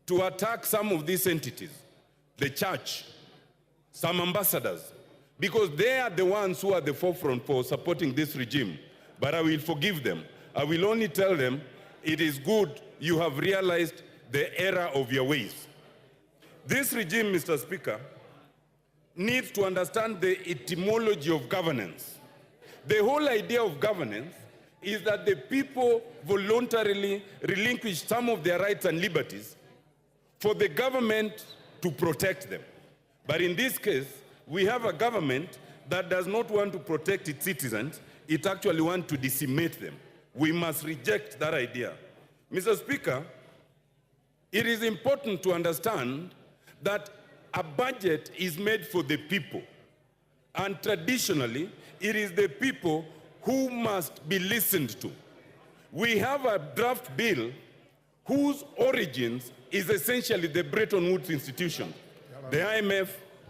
to attack some of these entities, the church, some ambassadors, because they are the ones who are the forefront for supporting this regime. But I will forgive them. I will only tell them, it is good you have realized the error of your ways. This regime, Mr. Speaker, needs to understand the etymology of governance. The whole idea of governance is that the people voluntarily relinquish some of their rights and liberties for the government to protect them. But in this case, we have a government that does not want to protect its citizens, it actually wants to decimate them. We must reject that idea. Mr. Speaker, it is important to understand that a budget is made for the people. And traditionally, it is the people who must be listened to. We have a draft bill whose origins is essentially the Bretton Woods institution, the IMF,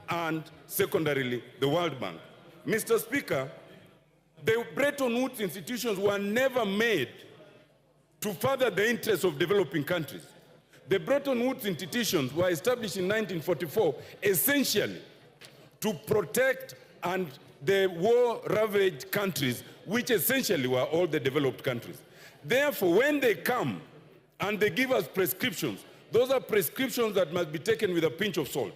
and secondarily, the World Bank. Mr. Speaker, the Bretton Woods institutions were never made to further the interests of developing countries. The Bretton Woods institutions were established in 1944 essentially to protect and the war-ravaged countries, which essentially were all the developed countries. Therefore, when they come and they give us prescriptions, those are prescriptions that must be taken with a pinch of salt.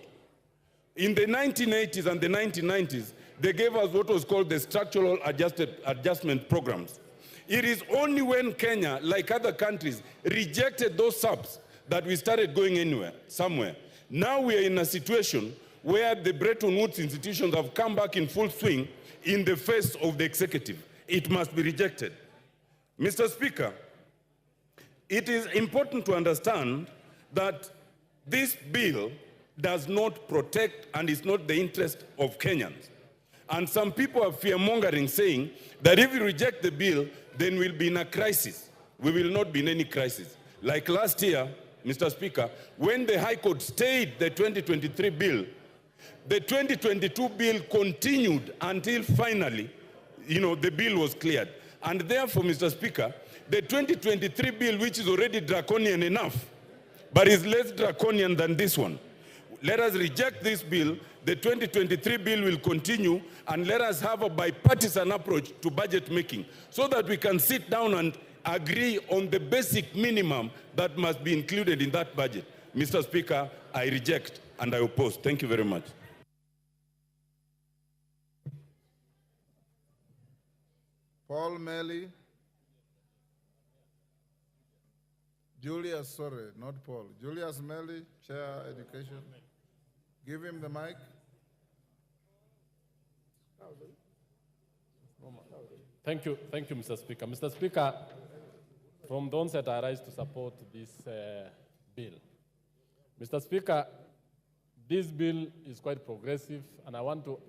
In the 1980s and the 1990s, they gave us what was called the structural adjustment programs. It is only when Kenya, like other countries, rejected those subs that we started going somewhere. Now we are in a situation where the Bretton Woods institutions have come back in full swing in the face of the executive. It must be rejected. Mr. Speaker, it is important to understand that this bill does not protect and is not the interest of Kenyans. And some people are fear-mongering, saying that if we reject the bill, then we'll be in a crisis. We will not be in any crisis. Like last year, Mr. Speaker, when the High Court stayed the 2023 bill, the 2022 bill continued until finally, the bill was cleared. And therefore, Mr. Speaker, the 2023 bill, which is already draconian enough, but is less draconian than this one. Let us reject this bill. The 2023 bill will continue, and let us have a bipartisan approach to budget making so that we can sit down and agree on the basic minimum that must be included in that budget. Mr. Speaker, I reject and I oppose. Thank you very much. Paul Melly. Julius, sorry, not Paul. Julius Melly, Chair Education. Give him the mic. Thank you, Mr. Speaker. Mr. Speaker, from the onset, I rise to support this bill. Mr. Speaker, this bill is quite progressive, and I want to